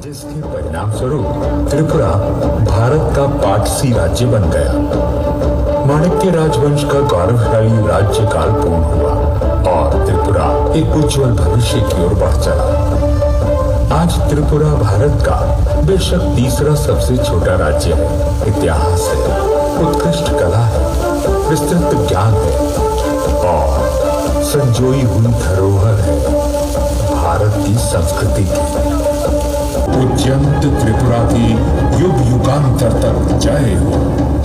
जिसके परिणाम स्वरूप त्रिपुरा भारत का पारसी राज्य बन गया। माणिक्य राजवंश का गौरवशाली राज्यकाल पूर्ण हुआ और त्रिपुरा एक उज्जवल भविष्य की ओर बढ़ चला। आज त्रिपुरा भारत का बेशक तीसरा सबसे छोटा राज्य है। इतिहास है, उत्कृष्ट कला है, विस्तृत ज्ञान है और संजोई हुई धरोहर है भारत की संस्कृति की। उज्जयंत त्रिपुरा की युग युगांतर तक जय हो।